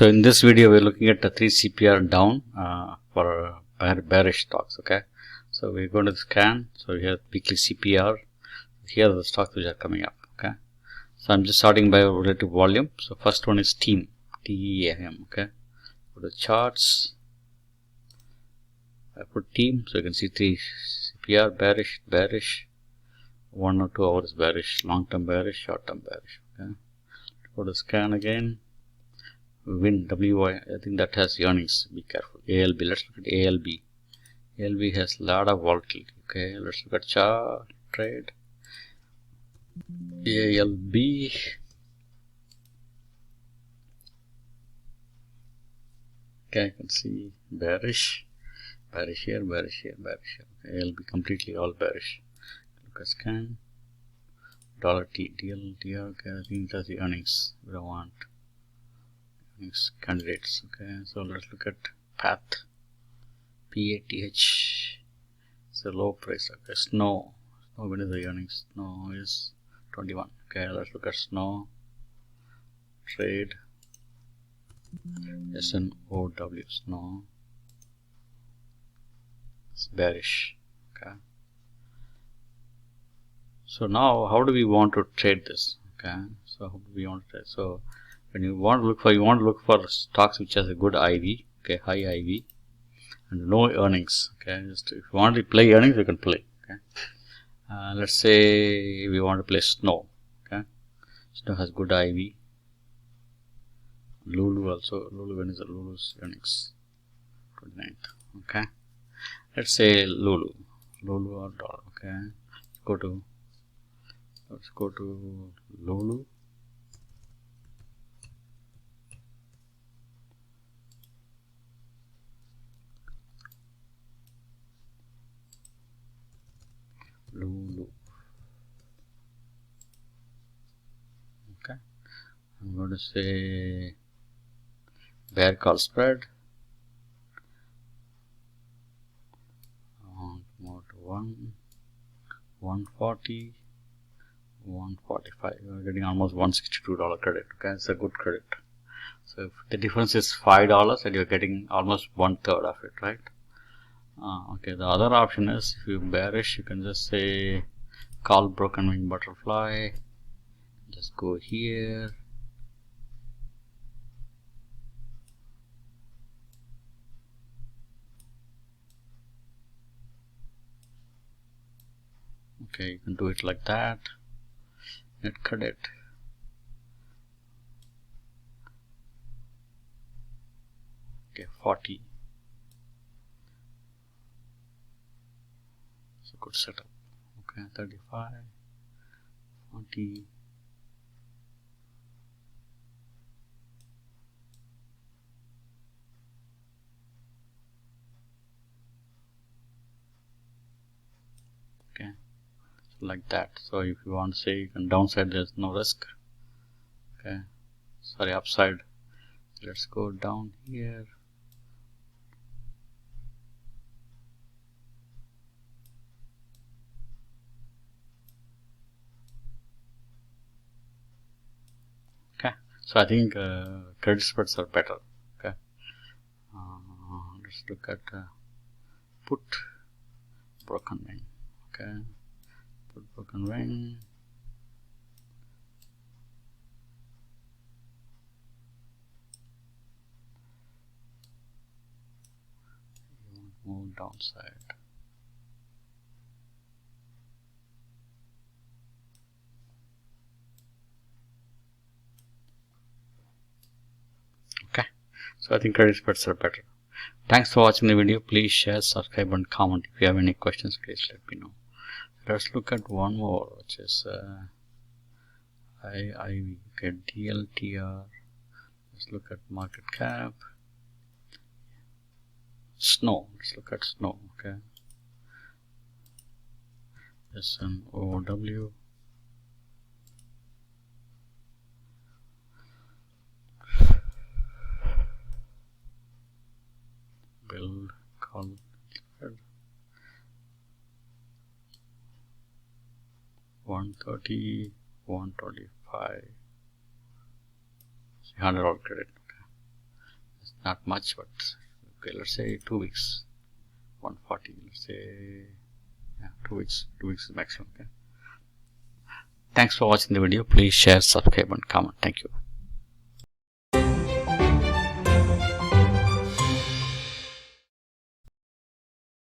So in this video, we're looking at the 3 CPR down for bearish stocks. Okay, so we're going to scan. So we have weekly CPR. Here are the stocks which are coming up. Okay, so I'm just starting by relative volume. So first one is TEAM, TEAM. Okay, go to charts. I put TEAM, so you can see 3 CPR bearish, bearish, 1 or 2 hours bearish, long term bearish, short term bearish. Okay, go to scan again. Win WY, I think that has earnings. Be careful. ALB, let's look at ALB. ALB has a lot of volatility. Okay, let's look at chart trade. ALB. Okay, I can see bearish, bearish here, bearish here, bearish here. Okay, ALB completely all bearish. Look at scan. Dollar T, DL, DR. Okay, I think that's the earnings we don't want. Candidates. Okay, so let's look at path. PATH. It's a low price. Okay, snow. When is the earnings? Snow is 21. Okay, let's look at snow. Trade. SNOW. Snow. It's bearish. Okay. So now, how do we want to trade this? Okay, so how do we want to trade? So when you want to look for stocks which has a good IV, okay, high IV, and no earnings. Okay, just if you want to play earnings, you can play. Okay, let's say we want to play snow. Okay, snow has good IV. Lulu also. Lulu, when is the Lulu's earnings? 29th. Okay, let's say Lulu or dollar. Okay, let's go to Lulu. Lulu. Okay, I'm going to say bear call spread. More to 140, 145. You're getting almost $162 credit. Okay, it's a good credit. So if the difference is $5 and you're getting almost 1/3 of it, right? Okay, the other option is if you're bearish, you can just say call broken wing butterfly. Just go here. Okay, you can do it like that. Net credit. Okay, 40. It's a good setup. Okay, 35, 40. Okay, so like that. So if you want to say you can downside, there's no risk. Okay, sorry, upside. Let's go down here. Okay, so I think credit spreads are better. Okay, let's look at put broken wing. Okay, put broken wing. Move downside. Okay, so I think credit spreads are better. Thanks for watching the video. Please share, subscribe, and comment. If you have any questions, please let me know. Let's look at one more, which is IV. Okay, DLTR. Let's look at market cap. Snow. Let's look at snow. Okay. SNOW. Build call 130, 125. $100 credit. Okay. It's not much, but okay, let's say 2 weeks. 140, let's say, yeah, 2 weeks. 2 weeks is maximum. Okay. Thanks for watching the video. Please share, subscribe, and comment. Thank you.